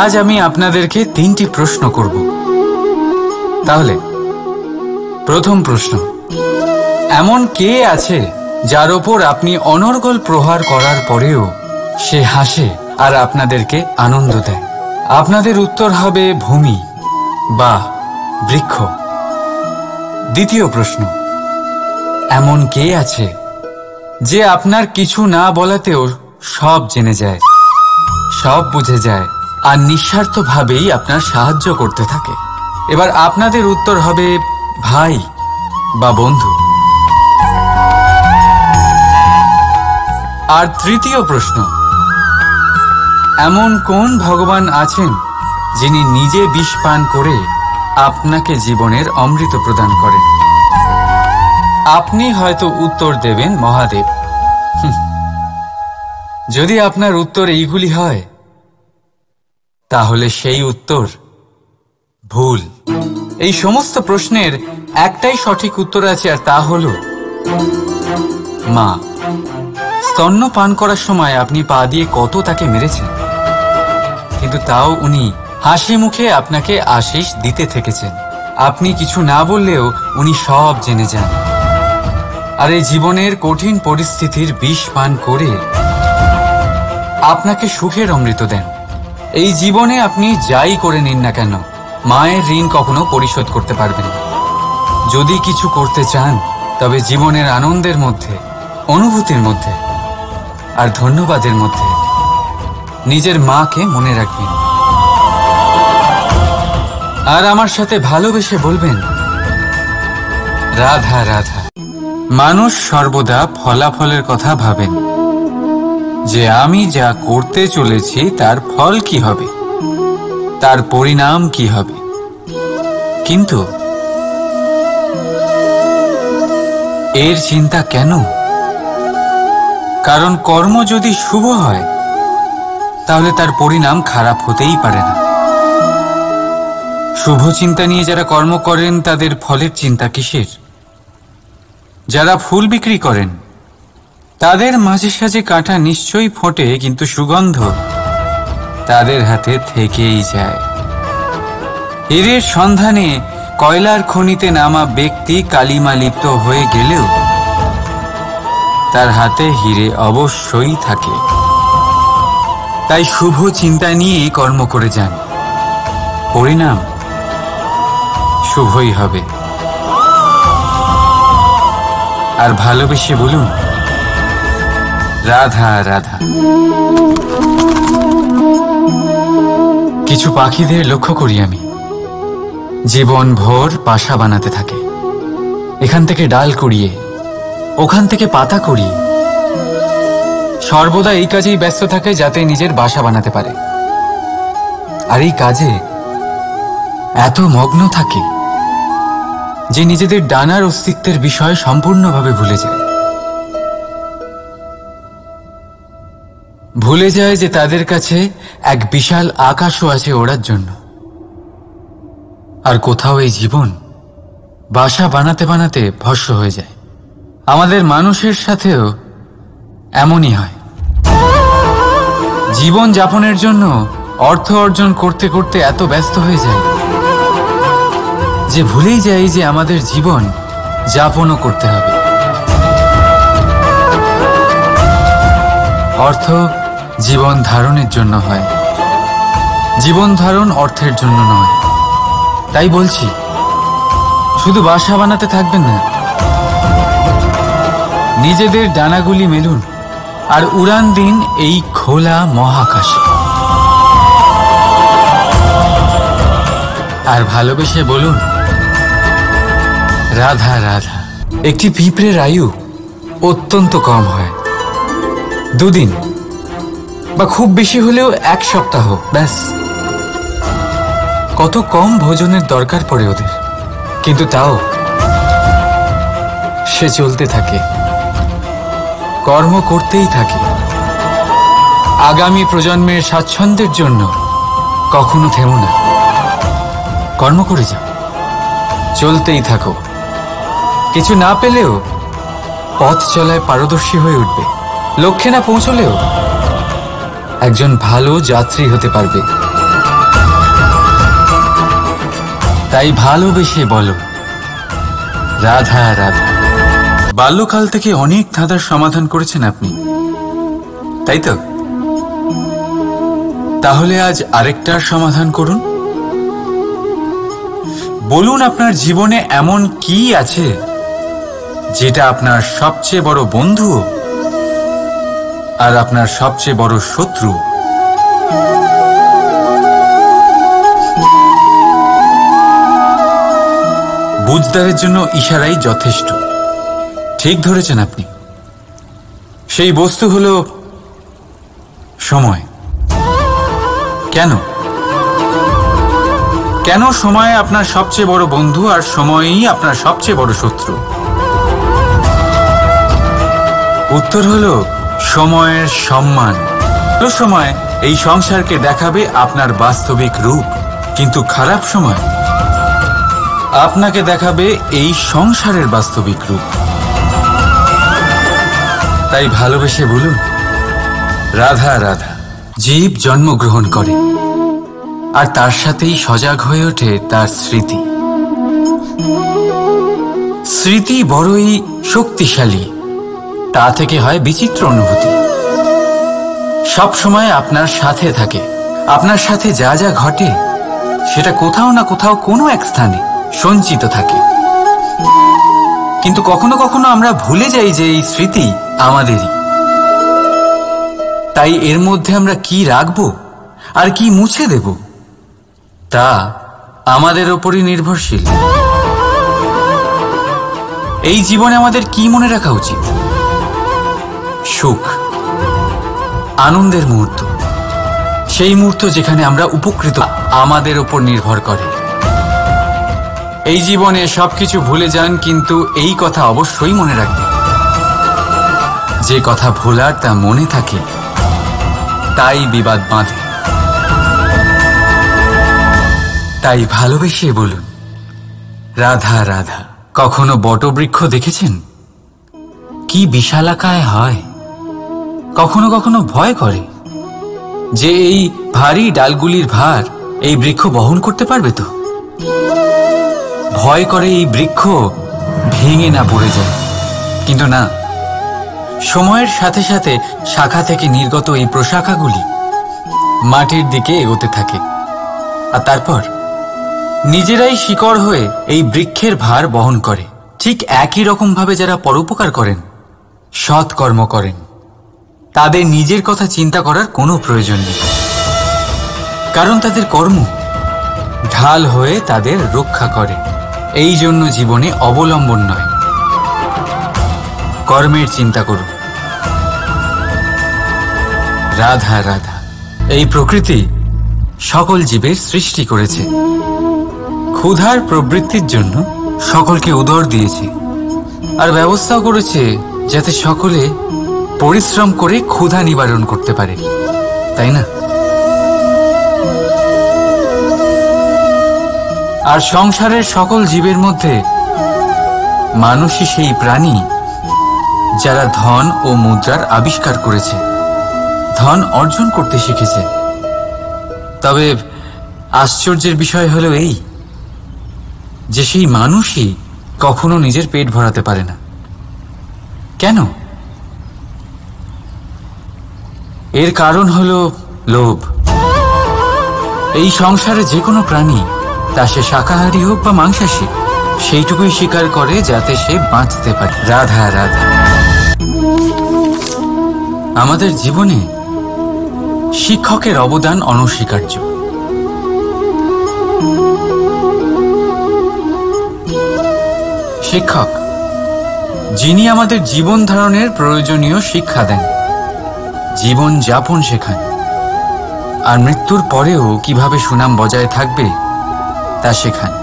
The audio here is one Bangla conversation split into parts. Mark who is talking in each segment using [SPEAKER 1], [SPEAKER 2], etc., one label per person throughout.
[SPEAKER 1] আজ আমি আপনাদেরকে 3টি প্রশ্ন করব। তাহলে প্রথম প্রশ্ন, এমন কে আছে যার ওপর আপনি অনর্গল প্রহার করার পরেও সে হাসে আর আপনাদেরকে আনন্দ দেয়? আপনাদের উত্তর হবে ভূমি বা বৃক্ষ। দ্বিতীয় প্রশ্ন, এমন কে আছে যে আপনার কিছু না বলাতেও সব জেনে যায়, সব বুঝে যায় আর নিঃস্বার্থভাবেই আপনার সাহায্য করতে থাকে? এবার আপনাদের উত্তর হবে ভাই বা বন্ধু। আর তৃতীয় প্রশ্ন, এমন কোন ভগবান আছেন যিনি নিজে বিষ পান করে আপনাকে জীবনের অমৃত প্রদান করেন? আপনি হয়তো উত্তর দেবেন মহাদেব। যদি আপনার উত্তর এইগুলি হয় তাহলে সেই উত্তর ভুল। এই সমস্ত প্রশ্নের একটাই সঠিক উত্তর আছে, আর তা হল মা। স্তন্য পান করার সময় আপনি পা দিয়ে কত তাকে মেরেছেন, কিন্তু তাও উনি হাসি মুখে আপনাকে আশীষ দিতে থেকেছেন। আপনি কিছু না বললেও উনি সব জেনে যান, আর এই জীবনের কঠিন পরিস্থিতির বিষ পান করে আপনাকে সুখের অমৃত দেন। এই জীবনে আপনি যাই করে নিন না কেন, মায়ের ঋণ কখনো পরিশোধ করতে পারবেন না। যদি কিছু করতে চান তবে জীবনের আনন্দের মধ্যে, অনুভূতির মধ্যে আর ধন্যবাদের মধ্যে নিজের মাকে মনে রাখবেন, আর আমার সাথে ভালোবেসে বলবেন রাধা রাধা। মানুষ সর্বদা ফলাফলের কথা ভাবেন, যে আমি যা করতে চলেছি তার ফল কি হবে, তার পরিণাম কি হবে। কিন্তু এর চিন্তা কেন? কারণ কর্ম যদি শুভ হয় তাহলে তার পরিণাম খারাপ হতেই পারে না। শুভ চিন্তা নিয়ে যারা কর্ম করেন তাদের ফলের চিন্তা কিসের? যারা ফুল বিক্রি করেন তাদের মাঝে সাঝে কাঁটা নিশ্চয়ই ফোটে, কিন্তু সুগন্ধ তাদের হাতে থেকেই যায়। হীরের সন্ধানে কয়লার খনিতে নামা ব্যক্তি কালিমা লিপ্ত হয়ে গেলেও তার হাতে হীরে অবশ্যই থাকে। তাই শুভ চিন্তা নিয়ে কর্ম করে যান, পরিণাম শুভই হবে। আর ভালোবেসে বলুন রাধা রাধা। কিছু পাখিদের লক্ষ্য করি আমি, জীবন ভোর বাসা বানাতে থাকে। এখান থেকে ডাল কুড়িয়ে, ওখান থেকে পাতা কুড়িয়ে, সর্বদা এই কাজেই ব্যস্ত থাকে যাতে নিজের বাসা বানাতে পারে। আর এই কাজে এত মগ্ন থাকে যে নিজেদের ডানার অস্তিত্বের বিষয় সম্পূর্ণভাবে ভুলে যায়। ভুলে যায় যে তাদের কাছে এক বিশাল আকাশও আছে ওড়ার জন্য। আর কোথাও এই জীবন বাসা বানাতে বানাতে ভস্ম হয়ে যায়। আমাদের মানুষের সাথেও এমনই হয়। জীবন যাপনের জন্য অর্থ অর্জন করতে করতে এত ব্যস্ত হয়ে যায় যে ভুলেই যাই যে আমাদের জীবন যাপনও করতে হবে। অর্থ জীবন ধারণের জন্য হয়, জীবন ধারণ অর্থের জন্য নয়। তাই বলছি, শুধু বাসা বানাতে থাকবেন না, নিজেদের ডানাগুলি মেলুন আর উড়ান দিন এই খোলা মহাকাশে। আর ভালোবেসে বলুন রাধা রাধা। একটি পিঁপড়ের আয়ু অত্যন্ত কম হয়, 2 দিন বা খুব বেশি হলেও 1 সপ্তাহ, ব্যাস। কত কম ভোজনের দরকার পড়ে ওদের, কিন্তু তাও সে চলতে থাকে, কর্ম করতেই থাকে। আগামী প্রজন্মের স্বাচ্ছন্দ্যের জন্য কখনো থেমো না, কর্ম করে যাও, চলতেই থাকো। কিছু না পেলেও পথ চলায় পারদর্শী হয়ে উঠবে, লক্ষ্যে না পৌঁছলেও একজন ভালো যাত্রী হতে পারবে। তাই ভালোবেসে বলো রাধা রাধা। বাল্যকাল থেকে অনেক ধাঁধার সমাধান করেছেন আপনি, তাই তো? তাহলে আজ আরেকটার সমাধান করুন। বলুন আপনার জীবনে এমন কি আছে যেটা আপনার সবচেয়ে বড় বন্ধু আর আপনার সবচেয়ে বড় শত্রু। বুঝদারের জন্য ইশারাই যথেষ্ট। ঠিক ধরেছেন আপনি। সেই বস্তু হল সময়। কেন কেন সময় আপনার সবচেয়ে বড় বন্ধু আর সময়ই আপনার সবচেয়ে বড় শত্রু? উত্তর হলো সময়ের সম্মান। সময় এই সংসারকে দেখাবে আপনার বাস্তবিক রূপ, কিন্তু খারাপ সময় আপনাকে দেখাবে এই সংসারের বাস্তবিক রূপ। তাই ভালোবেসে বলুন রাধা রাধা। জীব জন্মগ্রহণ করে আর তার সাথেই সজাগ হয়ে ওঠে তার স্মৃতি। স্মৃতি বড়ই শক্তিশালী, তা থেকে হয় বিচিত্র অনুভূতি। সব সময় আপনার সাথে থাকে। আপনার সাথে যা যা ঘটে সেটা কোথাও না কোথাও কোনো এক স্থানে সঞ্চিত থাকে। কিন্তু কখনো কখনো আমরা ভুলে যাই যে এই স্মৃতি আমাদেরই। তাই এর মধ্যে আমরা কি রাখবো আর কি মুছে দেব তা আমাদের ওপরই নির্ভরশীল। এই জীবনে আমাদের কি মনে রাখা উচিত? সুখ, আনন্দের মুহূর্ত, সেই মুহূর্ত যেখানে আমরা উপকৃত, আমাদের ওপর নির্ভর করে। এই জীবনে সবকিছু ভুলে যান, কিন্তু এই কথা অবশ্যই মনে রাখবেন, যে কথা ভোলার তা মনে থাকে তাই বিবাদ বাঁধে। তাই ভালোবেসে বলুন রাধা রাধা। কখনো বটবৃক্ষ দেখেছেন? কি বিশালাকায় হয়। কখনো কখনো ভয় করে যে এই ভারী ডালগুলির ভার এই বৃক্ষ বহন করতে পারবে তো। ভয় করে এই বৃক্ষ ভেঙে না পড়ে যায়। কিন্তু না, সময়ের সাথে সাথে শাখা থেকে নির্গত এই প্রশাখাগুলি মাটির দিকে এগোতে থাকে, আর তারপর নিজেরাই শিকড় হয়ে এই বৃক্ষের ভার বহন করে। ঠিক একই রকম ভাবে যারা পরোপকার করেন, সৎ কর্ম করেন, তাদের নিজের কথা চিন্তা করার কোনো প্রয়োজন নেই, কারণ তাদের কর্ম ঢাল হয়ে তাদের রক্ষা করে। এই জন্য জীবনে অবলম্বন নয়, কর্মের চিন্তা করুন। রাধা রাধা। এই প্রকৃতি সকল জীবের সৃষ্টি করেছে, ক্ষুধার প্রবৃত্তির জন্য সকলকে উদর দিয়েছে, আর ব্যবস্থাও করেছে যাতে সকলে পরিশ্রম করে ক্ষুধা নিবারণ করতে পারে, তাই না? আর সংসারের সকল জীবের মধ্যে মানুষই সেই প্রাণী যারা ধন ও মুদ্রার আবিষ্কার করেছে, ধন অর্জন করতে শিখেছে। তবে আশ্চর্যের বিষয় হলো এই যে সেই মানুষই কখনো নিজের পেট ভরাতে পারে না। কেন? এর কারণ হলো লোভ। এই সংসারে যে কোনো প্রাণী, তা সে শাকাহারী হোক বা মাংসাশী, সেইটুকুই স্বীকার করে যাতে সে বাঁচতে পারে। রাধা রাধা। আমাদের জীবনে শিক্ষকের অবদান অনস্বীকার্য। শিক্ষক যিনি আমাদের জীবন ধারণের প্রয়োজনীয় শিক্ষা দেন, জীবন যাপন শেখান, আর মৃত্যুর পরেও কিভাবে সুনাম বজায় থাকবে তা শেখান।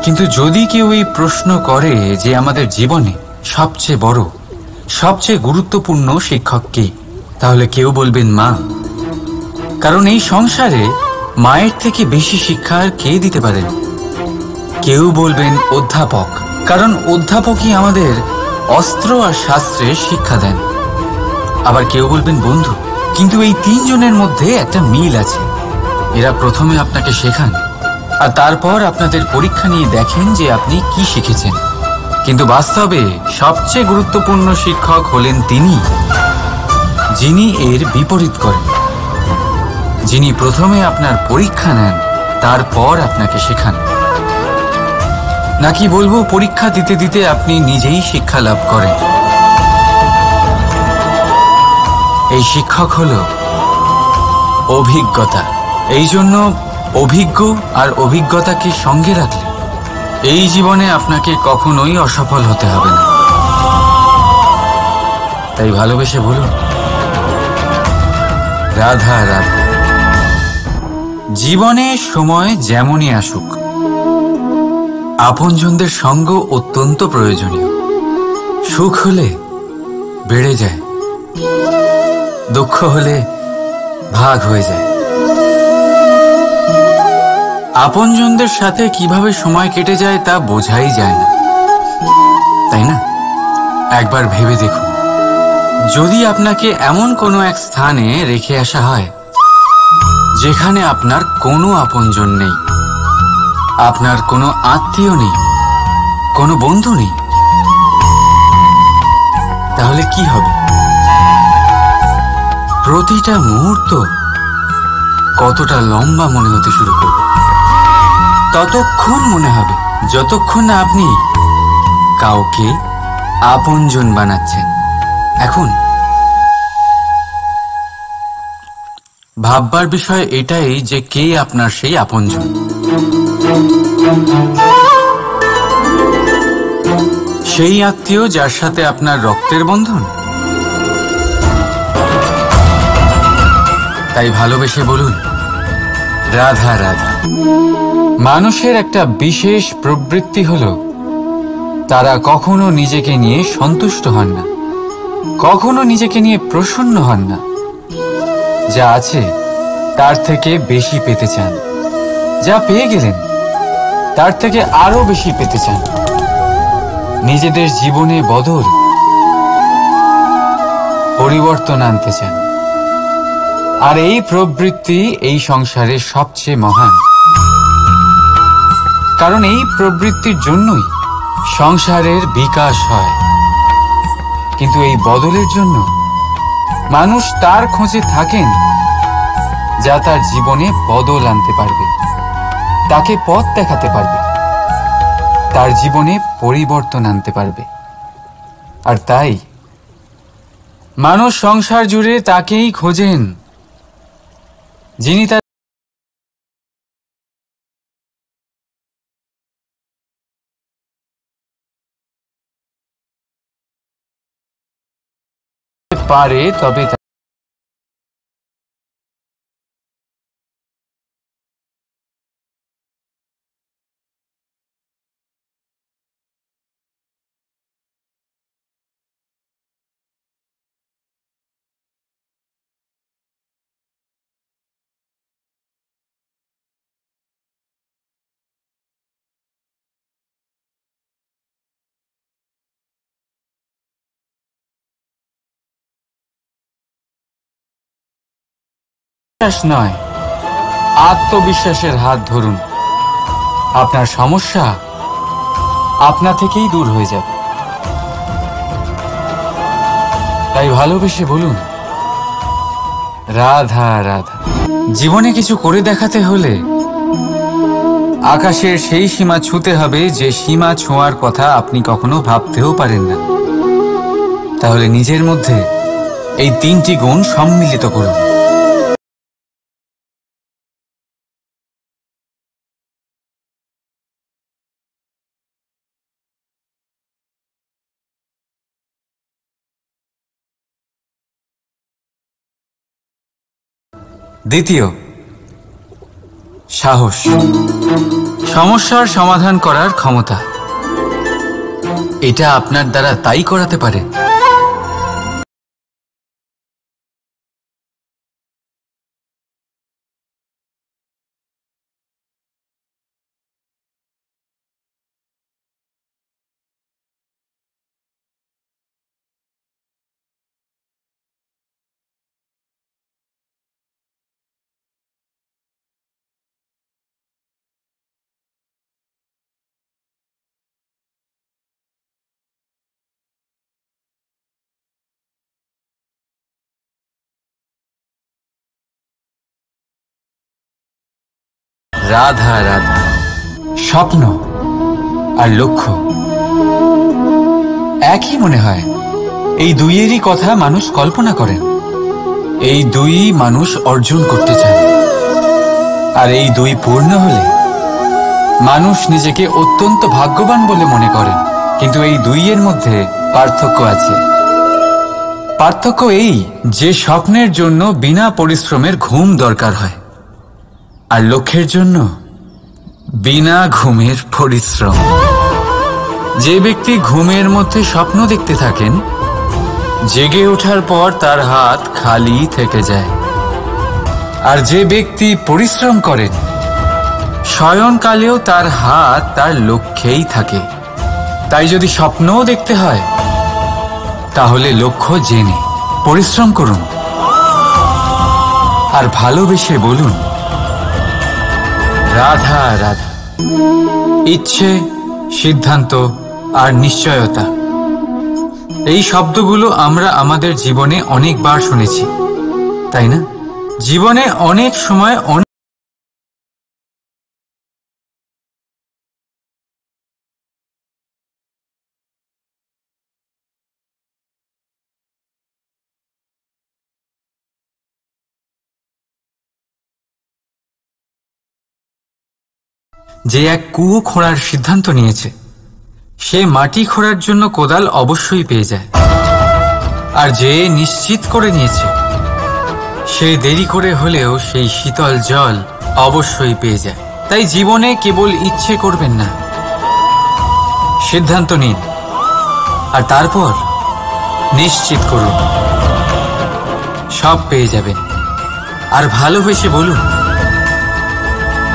[SPEAKER 1] কিন্তু যদি কেউ এই প্রশ্ন করে যে আমাদের জীবনে সবচেয়ে বড়, সবচেয়ে গুরুত্বপূর্ণ শিক্ষক কে, তাহলে কেউ বলবেন মা। কারণ এই সংসারে মায়ের থেকে বেশি শিক্ষা আর কে দিতে পারেন। কেউ বলবেন অধ্যাপক, কারণ অধ্যাপকই আমাদের অস্ত্র আর শাস্ত্রের শিক্ষা দেন। আবার কেউ বলবেন বন্ধু। কিন্তু এই তিনজনের মধ্যে একটা মিল আছে। এরা প্রথমে আপনাকে শেখান আর তারপর আপনাদের পরীক্ষা নিয়ে দেখেন যে আপনি কি শিখেছেন। কিন্তু বাস্তবে সবচেয়ে গুরুত্বপূর্ণ শিক্ষক হলেন তিনি, যিনি এর বিপরীত করেন, যিনি প্রথমে আপনার পরীক্ষা নেন, তারপর আপনাকে শেখান। নাকি বলবো, পরীক্ষা দিতে দিতে আপনি নিজেই শিক্ষা লাভ করেন। এই শিক্ষক হলো অভিজ্ঞতা। এই জন্য অভিজ্ঞ আর অভিজ্ঞতাকে সঙ্গে রাখলে এই জীবনে আপনাকে কখনোই অসফল হতে হবে না। তাই ভালোবেসে বলুন, রাধা রাধা। জীবনে সময় যেমনই আসুক, আপনজনদের সঙ্গ অত্যন্ত প্রয়োজনীয়। সুখ হলে বেড়ে যায়, দুঃখ হলে ভাগ হয়ে যায়। আপনজনদের সাথে কিভাবে সময় কেটে যায় তা বোঝাই যায় না, তাই না? একবার ভেবে দেখুন, যদি আপনাকে এমন কোনো এক স্থানে রেখে আসা হয় যেখানে আপনার কোনো আপনজন নেই, আপনার কোনো আত্মীয় নেই, কোনো বন্ধু নেই, তাহলে কি হবে? প্রতিটা মুহূর্ত কতটা লম্বা মনে হতে শুরু করবে। ততক্ষণ মনে হবে যতক্ষণ না আপনি কাউকে আপনজন বানাচ্ছেন। এখন ভাববার বিষয় এটাই যে কে আপনার সেই আপনজন। সেই আত্মীয় যার সাথে আপনার রক্তের বন্ধন। তাই ভালোবেসে বলুন, রাধা রাধা। মানুষের একটা বিশেষ প্রবৃত্তি হলো, তারা কখনো নিজেকে নিয়ে সন্তুষ্ট হন না, কখনো নিজেকে নিয়ে প্রসন্ন হন না। যা আছে তার থেকে বেশি পেতে চান, যা পেয়ে গেলেন তার থেকে আরো বেশি পেতে চান। নিজেদের জীবনে বদল, পরিবর্তন আনতে চান। আর এই প্রবৃত্তি এই সংসারের সবচেয়ে মহান, কারণ এই প্রবৃত্তির জন্যই সংসারের বিকাশ হয়। কিন্তু এই বদলের জন্য মানুষ তার খোঁজে থাকেন যা তার জীবনে বদল আনতে পারবে, তাকে পথ দেখাতে পারবে, তার জীবনে পরিবর্তন আনতে পারবে। আর তাই মানুষ সংসার জুড়ে তাকেই খোঁজেন, যিনি তার পারে, তবে বিশ্বাস নয়, আত্মবিশ্বাসের হাত ধরুন। আপনার সমস্যা আপনা থেকেই দূর হয়ে যাবে। তাই ভালোবেসে বলুন, রাধা রাধা। জীবনে কিছু করে দেখাতে হলে আকাশের সেই সীমা ছুঁতে হবে যে সীমা ছোঁয়ার কথা আপনি কখনো ভাবতেও পারেন না। তাহলে নিজের মধ্যে এই তিনটি গুণ সম্মিলিত করুন। দ্বিতীয়, সাহস। সমস্যার সমাধান করার ক্ষমতা, এটা আপনার দ্বারা তাই করাতে পারে রাধা রাধা। স্বপ্ন আর লক্ষ্য একই মনে হয়। এই দুইয়েরই কথা মানুষ কল্পনা করেন, এই দুই মানুষ অর্জন করতে চান, আর এই দুই পূর্ণ হলে মানুষ নিজেকে অত্যন্ত ভাগ্যবান বলে মনে করেন। কিন্তু এই দুইয়ের মধ্যে পার্থক্য আছে। পার্থক্য এই যে স্বপ্নের জন্য বিনা পরিশ্রমের ঘুম দরকার হয়, আর লক্ষ্যের জন্য বিনা ঘুমের পরিশ্রম। যে ব্যক্তি ঘুমের মধ্যে স্বপ্ন দেখতে থাকেন, জেগে ওঠার পর তার হাত খালি থেকে যায়। আর যে ব্যক্তি পরিশ্রম করেন, শয়নকালেও তার হাত তার লক্ষ্যেই থাকে। তাই যদি স্বপ্নও দেখতে হয়, তাহলে লক্ষ্য জেনে পরিশ্রম করুন আর ভালোবেসে বলুন রাধা রাধা। ইচ্ছে, সিদ্ধান্ত আর নিশ্চয়তা, এই শব্দগুলো আমরা আমাদের জীবনে অনেকবার শুনেছি, তাই না? জীবনে অনেক সময় যে এক কুয়ো খোঁড়ার সিদ্ধান্ত নিয়েছে, সে মাটি খোঁড়ার জন্য কোদাল অবশ্যই পেয়ে যায়। আর যে নিশ্চিত করে নিয়েছে, সে দেরি করে হলেও সেই শীতল জল অবশ্যই পেয়ে যায়। তাই জীবনে কেবল ইচ্ছে করবেন না, সিদ্ধান্ত নিন আর তারপর নিশ্চিত করুন, সব পেয়ে যাবেন। আর ভালোবেসে বলুন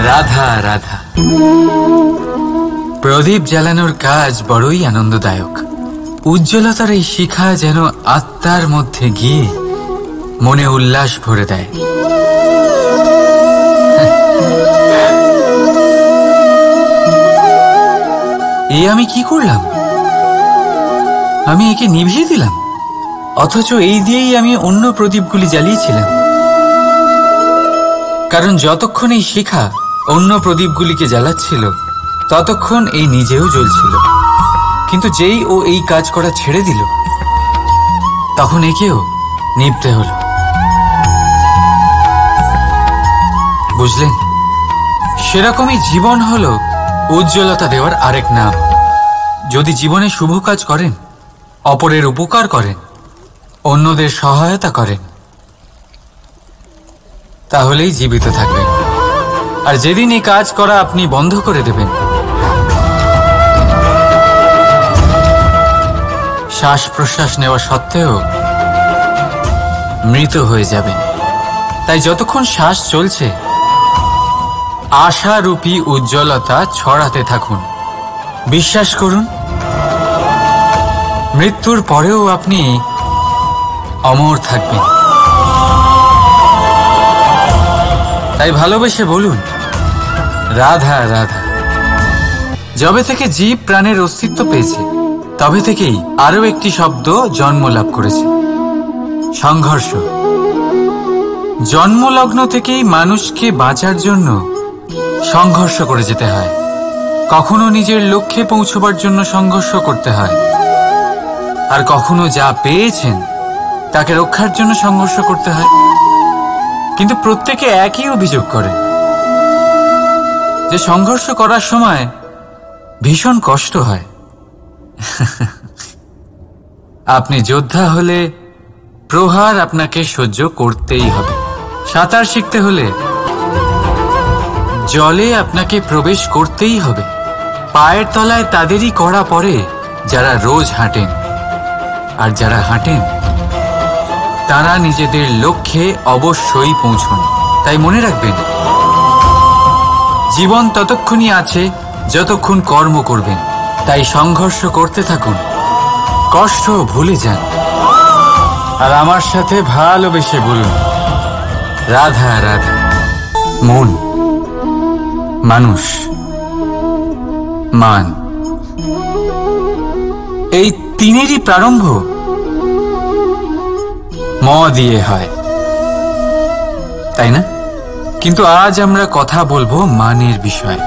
[SPEAKER 1] রাধা রাধা। প্রদীপ জ্বালানোর কাজ বড়ই আনন্দদায়ক। উজ্জ্বলতার এই শিখা যেন আত্মার মধ্যে গিয়ে মনে উল্লাস ভরে দেয়। আমি কি করলাম? আমি একে নিভিয়ে দিলাম, অথচ এই দিয়েই আমি অন্য প্রদীপগুলি জ্বালিয়েছিলাম। কারণ যতক্ষণ এই শিখা অন্য প্রদীপগুলিকে জ্বালাচ্ছিল, ততক্ষণ এই নিজেও জ্বলছিল। কিন্তু যেই ও এই কাজ করা ছেড়ে দিল, তখন একেও নিভতে হলো। বুঝলেন? সেরকমই জীবন হলো উজ্জ্বলতা দেওয়ার আরেক নাম। যদি জীবনে শুভ কাজ করেন, অপরের উপকার করেন, অন্যদের সহায়তা করেন, তাহলেই জীবিত থাকবেন। আর যেদিন এই কাজ করা আপনি বন্ধ করে দেবেন, শ্বাস প্রশ্বাস নেওয়া সত্ত্বেও মৃত হয়ে যাবেন। তাই যতক্ষণ শ্বাস চলছে, আশারূপী উজ্জ্বলতা ছড়াতে থাকুন। বিশ্বাস করুন, মৃত্যুর পরেও আপনি অমর থাকবেন। তাই ভালোবেসে বলুন রাধা রাধা। যবে থেকে জীব প্রাণের অস্তিত্ব পেয়েছে, তবে থেকেই আরো একটি শব্দ জন্ম লাভ করেছে, সংঘর্ষ। জন্মলগ্ন থেকেই মানুষকে বাঁচার জন্য সংঘর্ষ করে যেতে হয়। কখনো নিজের লক্ষ্যে পৌঁছবার জন্য সংঘর্ষ করতে হয়, আর কখনো যা পেয়েছেন তাকে রক্ষার জন্য সংঘর্ষ করতে হয়। কিন্তু প্রত্যেকে একই অভিযোগ করে যে সংঘর্ষ করার সময় ভীষণ কষ্ট হয়। আপনি যোদ্ধা হলে প্রহার আপনাকে সহ্য করতেই হবে। সাঁতার শিখতে হলে জলে আপনাকে প্রবেশ করতেই হবে। পায়ের তলায় তাদেরই কড়া পড়ে যারা রোজ হাঁটেন, আর যারা হাঁটেন তারা নিজেদের লক্ষ্যে অবশ্যই পৌঁছন। তাই মনে রাখবেন, জীবন ততক্ষণই আছে যতক্ষণ কর্ম করবেন। তাই সংঘর্ষ করতে থাকুন, কষ্ট ভুলে যান, আর আমার সাথে ভালোবেসে বলুন রাধা রাধা। মন, মানুষ, মান, এই তিনেরই প্রারম্ভ ম দিয়ে হয়, তাই না? কিন্তু আজ আমরা কথা বলবো মানের বিষয়ে।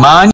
[SPEAKER 1] মান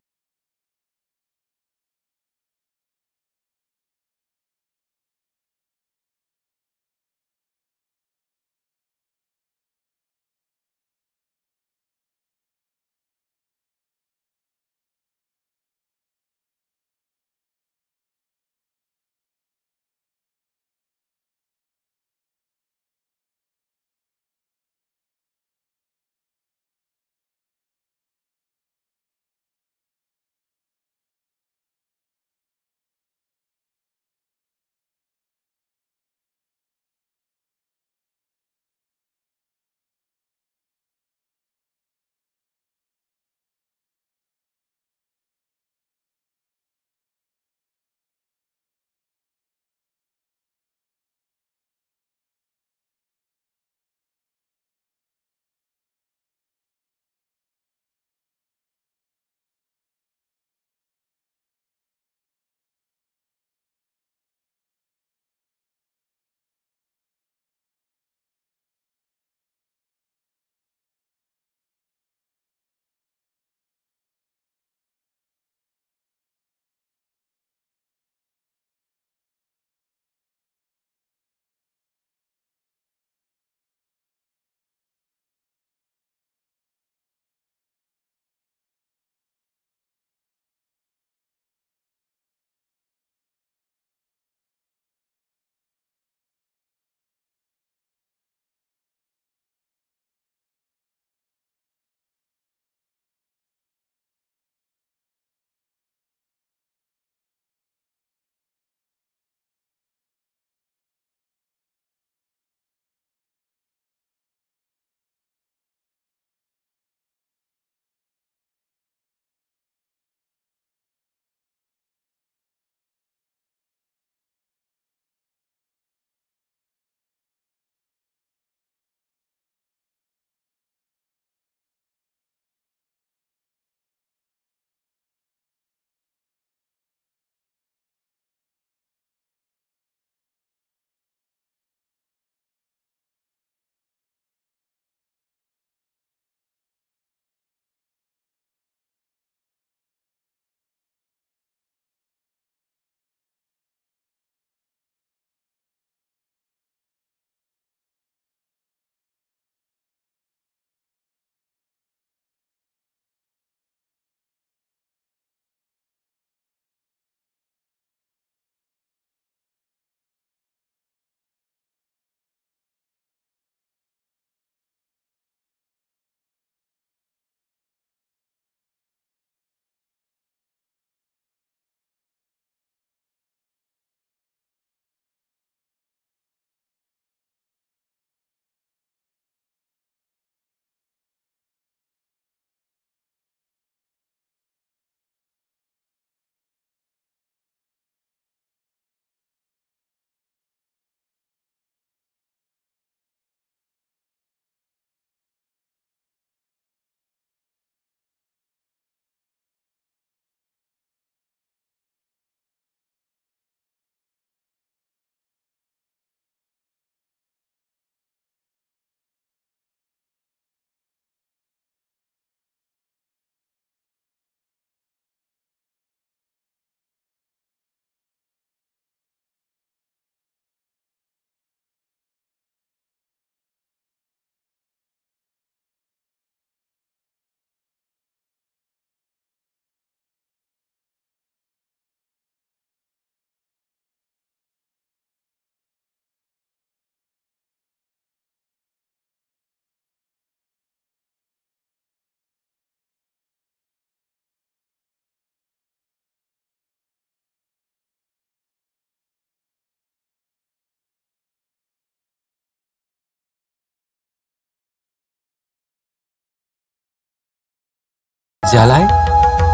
[SPEAKER 1] জ্বালায়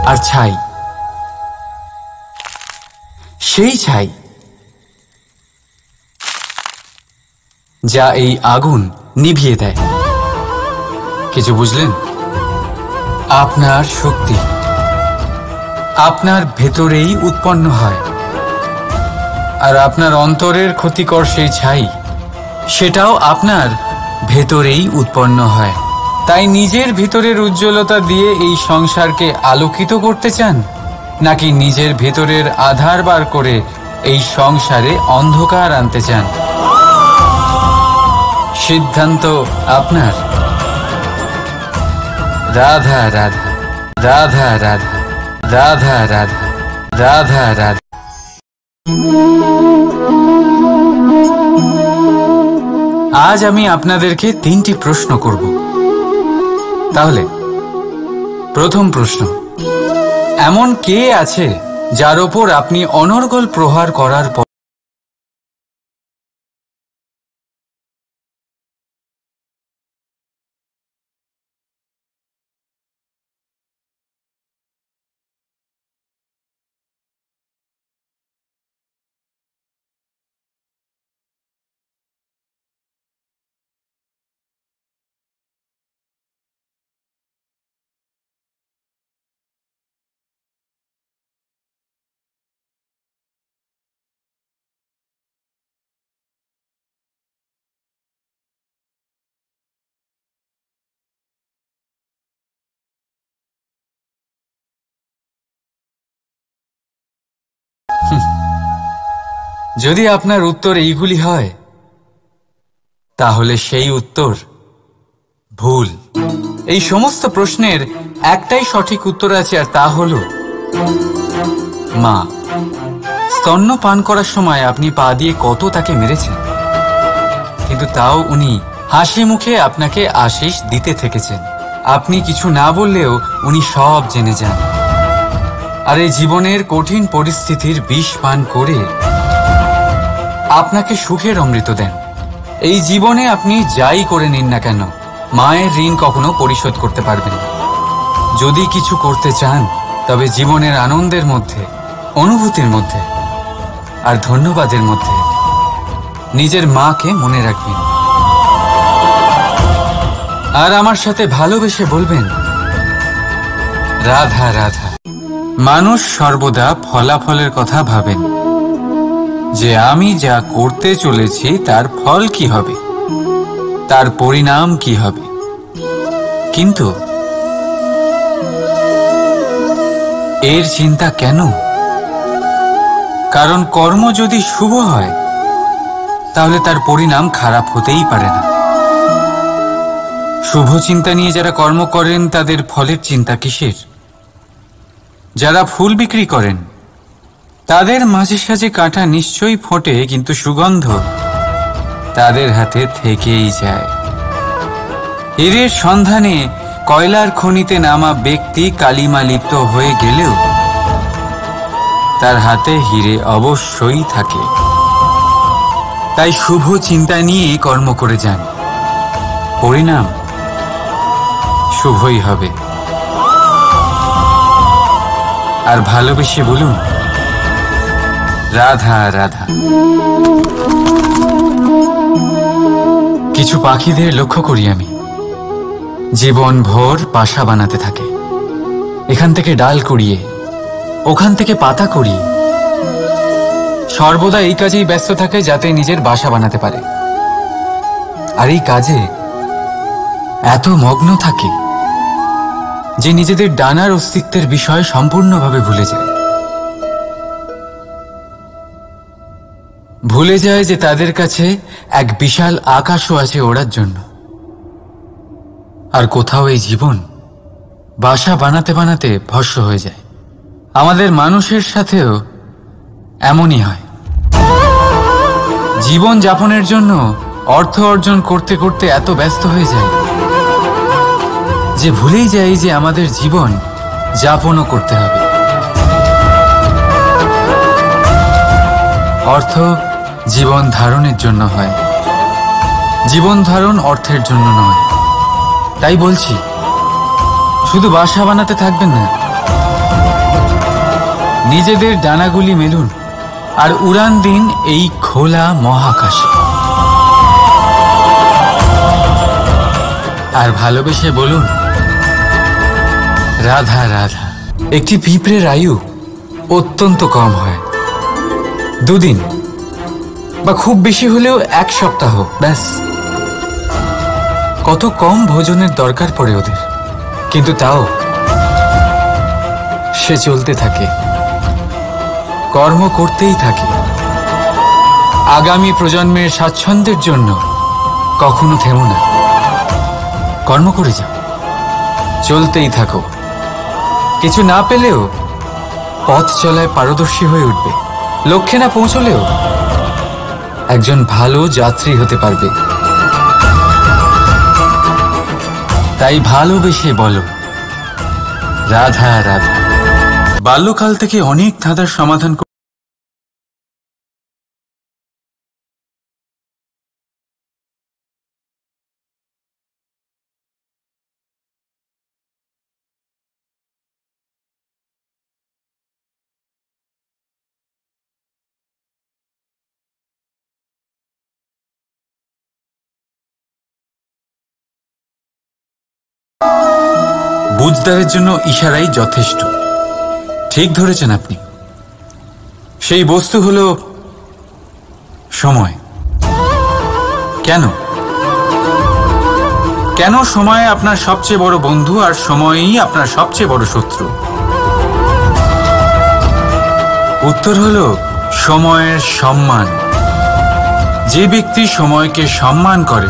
[SPEAKER 1] আর ছাই, সেই ছাই যা এই আগুন নিভিয়ে দেয়। কিছু বুঝলেন? আপনার শক্তি আপনার ভেতরেই উৎপন্ন হয়, আর আপনার অন্তরের ক্ষতিকর সেই ছাই, সেটাও আপনার ভেতরেই উৎপন্ন হয়। তাই নিজের ভিতরের উজ্জ্বলতা দিয়ে এই সংসারকে আলোকিত করতে চান, নাকি নিজের ভেতরের আধার বার করে এই সংসারে অন্ধকার আনতে চান? সিদ্ধান্ত আপনার। রাধা রাধা, রাধা রাধা, রাধা রাধা, রাধা রাধা। আজ আমি আপনাদেরকে 3টি প্রশ্ন করব। তাহলে প্রথম প্রশ্ন, এমন কে আছে যার ওপর আপনি অনর্গল প্রহার করার পর যদি আপনার উত্তর এইগুলি হয়, তাহলে সেই উত্তর ভুল। এই সমস্ত প্রশ্নের একটাই সঠিক উত্তর আছে, আর তা হলো মা। স্তন্য পান করার সময় আপনি পা দিয়ে কত তাকে মেরেছেন, কিন্তু তাও উনি হাসি মুখে আপনাকে আশীষ দিতে থেকেছেন। আপনি কিছু না বললেও উনি সব জেনে যান, আর এই জীবনের কঠিন পরিস্থিতির বিষ পান করে আপনাকে সুখের অমৃত দেন। এই জীবনে আপনি যাই করে নিন না কেন, মায়ের ঋণ কখনো পরিশোধ করতে পারবেন না। যদি কিছু করতে চান, তবে জীবনের আনন্দের মধ্যে, অনুভূতির মধ্যে আর ধন্যবাদের মধ্যে নিজের মাকে মনে রাখবেন, আর আমার সাথে ভালোবেসে বলবেন রাধা রাধা। মানুষ সর্বদা ফলাফলের কথা ভাবেন, যে আমি যা করতে চলেছি তার ফল কি হবে, তার পরিণাম কি হবে। কিন্তু এর চিন্তা কেন? কারণ কর্ম যদি শুভ হয়, তাহলে তার পরিণাম খারাপ হতেই পারে না। শুভ চিন্তা নিয়ে যারা কর্ম করেন, তাদের ফলের চিন্তা কিসের? যারা ফুল বিক্রি করেন, তাদের মাঝে সাঝে কাঁটা নিশ্চয়ই ফোটে, কিন্তু সুগন্ধ তাদের হাতে থেকেই যায়। হীরের সন্ধানে কয়লার খনিতে নামা ব্যক্তি কালিমা লিপ্ত হয়ে গেলেও তার হাতে হীরে অবশ্যই থাকে। তাই শুভ চিন্তা নিয়ে কর্ম করে যান, পরিণাম শুভই হবে। আর ভালোবেসে বলুন রাধা রাধা। কিছু পাখিদের লক্ষ্য করি আমি, জীবন ভোর বাসা বানাতে থাকে। এখান থেকে ডাল কুড়িয়ে, ওখান থেকে পাতা কুড়িয়ে, সর্বদা এই কাজেই ব্যস্ত থাকে যাতে নিজের বাসা বানাতে পারে। আর এই কাজে এত মগ্ন থাকে যে নিজেদের ডানার অস্তিত্বের বিষয় সম্পূর্ণভাবে ভুলে যায়। ভুলে যায় যে তাদের কাছে এক বিশাল আকাশও আছে ওড়ার জন্য। আর কোথাও এই জীবন বাসা বানাতে বানাতে ভস্ম হয়ে যায়। আমাদের মানুষের সাথেও এমনই হয়। জীবন যাপনের জন্য অর্থ অর্জন করতে করতে এত ব্যস্ত হয়ে যায় যে ভুলেই যাই যে আমাদের জীবন যাপনও করতে হবে। অর্থ জীবন ধারণের জন্য হয়, জীবন ধারণ অর্থের জন্য নয়। তাই বলছি, শুধু বাসা বানাতে থাকবেন না, নিজেদের ডানাগুলি মেলুন আর উড়ান দিন এই খোলা মহাকাশে। আর ভালোবেসে বলুন রাধা রাধা। একটি পিঁপড়ের আয়ু অত্যন্ত কম হয়, 2 দিন বা খুব বেশি হলেও 1 সপ্তাহ, ব্যাস। কত কম ভোজনের দরকার পড়ে ওদের, কিন্তু তাও সে চলতে থাকে, কর্ম করতেই থাকে। আগামী প্রজন্মের স্বাচ্ছন্দ্যের জন্য কখনো থেমো না, কর্ম করে যাও, চলতেই থাকো। কিছু না পেলেও পথ চলায় পারদর্শী হয়ে উঠবে, লক্ষ্যে না পৌঁছলেও একজন ভালো যাত্রী হতে পারবে। তাই ভালোবেসে বলো রাধা রাধা। বাল্যকাল থেকে অনেক ধাঁধার সমাধান বুঝদারের জন্য ইশারাই যথেষ্ট। ঠিক ধরেছেন আপনি। সেই বস্তু হল সময়। কেন কেন সময় আপনার সবচেয়ে বড় বন্ধু আর সময়ই আপনার সবচেয়ে বড় শত্রু? উত্তর হল সময়ের সম্মান। যে ব্যক্তি সময়কে সম্মান করে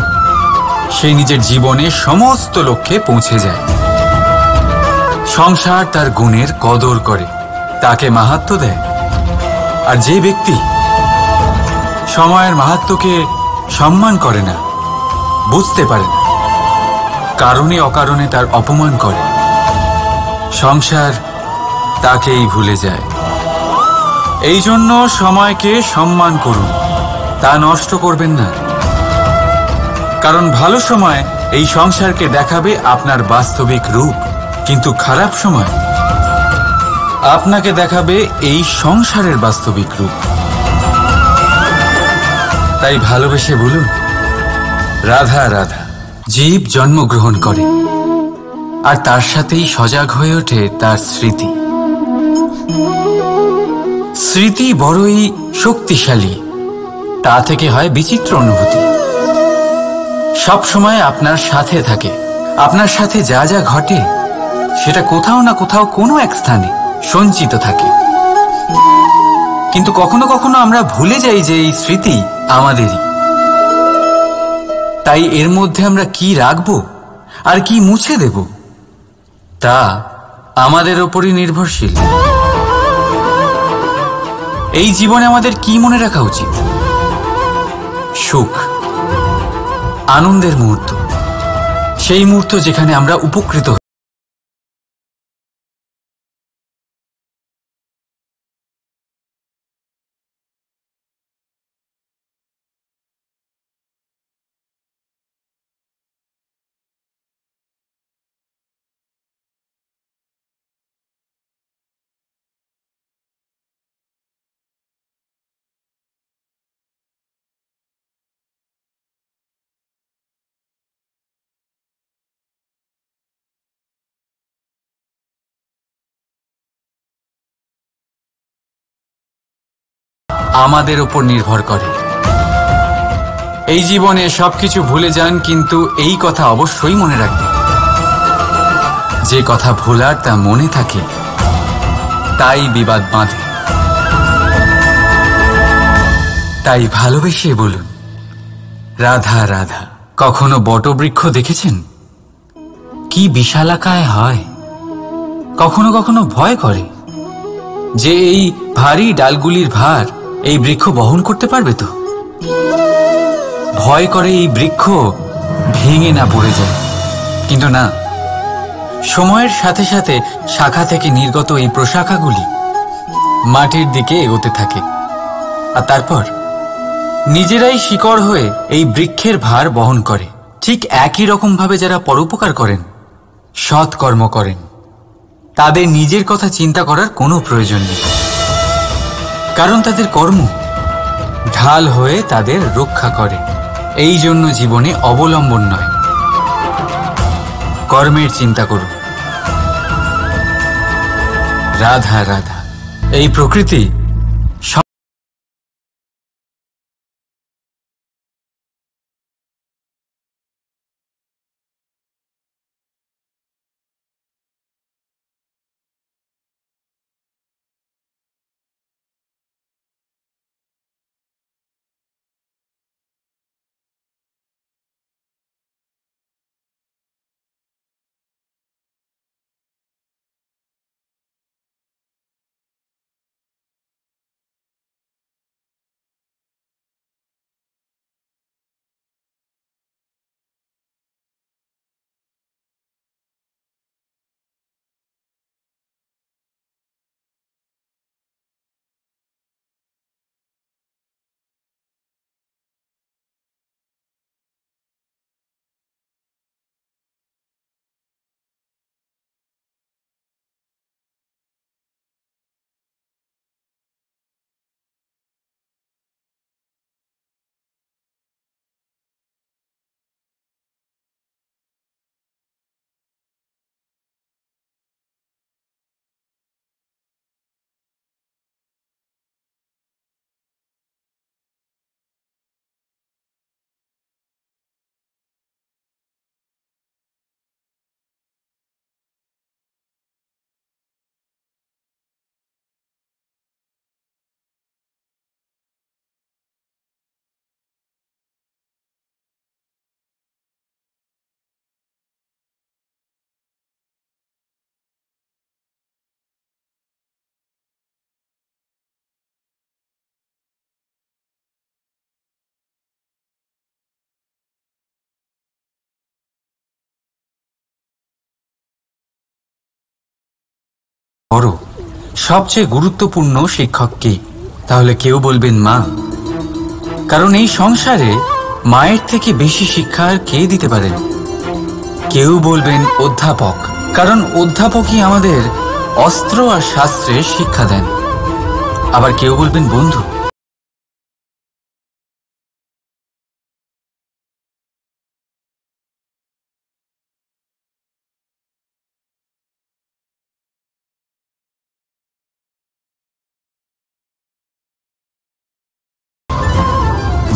[SPEAKER 1] সে নিজের জীবনে সমস্ত লক্ষ্যে পৌঁছে যায়। সংসার তার গুণের কদর করে, তাকে মাহাত্ম্য দেয়। আর যে ব্যক্তি সময়ের মাহাত্ম্যকে সম্মান করে না, বুঝতে পারে না, কারণে অকারণে তার অপমান করে, সংসার তাকেই ভুলে যায়। এই জন্য সময়কে সম্মান করুন, তা নষ্ট করবেন না। কারণ ভালো সময় এই সংসারকে দেখাবে আপনার বাস্তবিক রূপ, কিন্তু খারাপ সময় আপনাকে দেখাবে এই সংসারের বাস্তবিক রূপ। তাই ভালোবেসে বলুন রাধা রাধা। জীব জন্মগ্রহণ করে আর তার সাথেই সজাগ হয়ে ওঠে তার স্মৃতি। স্মৃতি বড়ই শক্তিশালী, তা থেকে হয় বিচিত্র অনুভূতি। সব সময় আপনার সাথে থাকে, আপনার সাথে যা যা ঘটে সেটা কোথাও না কোথাও কোনো এক স্থানে সঞ্চিত থাকে। কিন্তু কখনো কখনো আমরা ভুলে যাই যে এই স্মৃতি আমাদেরই। তাই এর মধ্যে আমরা কি রাখবো আর কি মুছে দেব তা আমাদের ওপরই নির্ভরশীল। এই জীবনে আমাদের কি মনে রাখা উচিত? সুখ, আনন্দের মুহূর্ত, সেই মুহূর্ত যেখানে আমরা উপকৃত। আমাদের উপর নির্ভর করে। এই জীবনে সবকিছু ভুলে যান, কিন্তু এই কথা অবশ্যই মনে রাখবেন, যে কথা ভোলার তা মনে থাকে তাই বিবাদ বাঁধে। তাই ভালোবেসে বলুন রাধা রাধা। কখনো বটবৃক্ষ দেখেছেন? কি বিশালাকায় হয়। কখনো কখনো ভয় করে যে এই ভারী ডালগুলির ভার এই বৃক্ষ বহন করতে পারবে তো। ভয় করে এই বৃক্ষ ভেঙে না পড়ে যায়। কিন্তু না, সময়ের সাথে সাথে শাখা থেকে নির্গত এই প্রশাখাগুলি মাটির দিকে এগোতে থাকে, আর তারপর নিজেরাই শিকড় হয়ে এই বৃক্ষের ভার বহন করে। ঠিক একই রকম ভাবে যারা পরোপকার করেন, সৎ কর্ম করেন, তাদের নিজের কথা চিন্তা করার কোনো প্রয়োজন নেই, কারণ তাদের কর্ম ঢাল হয়ে তাদের রক্ষা করে। এই জন্য জীবনে অবলম্বন নয়, কর্মের চিন্তা করুন। রাধা রাধা। এই প্রকৃতি বড় সবচেয়ে গুরুত্বপূর্ণ শিক্ষক কে? তাহলে কেউ বলবেন মা, কারণ এই সংসারে মায়ের থেকে বেশি শিক্ষা আর কে দিতে পারেন। কেউ বলবেন অধ্যাপক, কারণ অধ্যাপকই আমাদের অস্ত্র আর শাস্ত্রের শিক্ষা দেন। আবার কেউ বলবেন বন্ধু।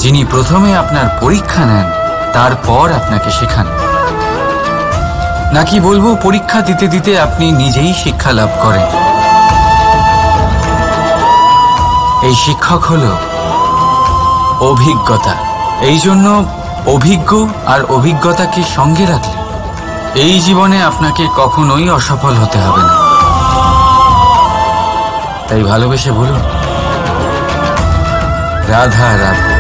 [SPEAKER 1] যিনি প্রথমে আপনার পরীক্ষা নেন, তারপর আপনাকে শেখান। নাকি বলবো পরীক্ষা দিতে দিতে আপনি নিজেই শিক্ষা লাভ করেন? এই শিক্ষক হলো অভিজ্ঞতা। এই জন্য অভিজ্ঞ আর অভিজ্ঞতাকে সঙ্গে রাখলে এই জীবনে আপনাকে কখনোই অসফল হতে হবে না। তাই ভালোবেসে বলুন, রাধা রাধা।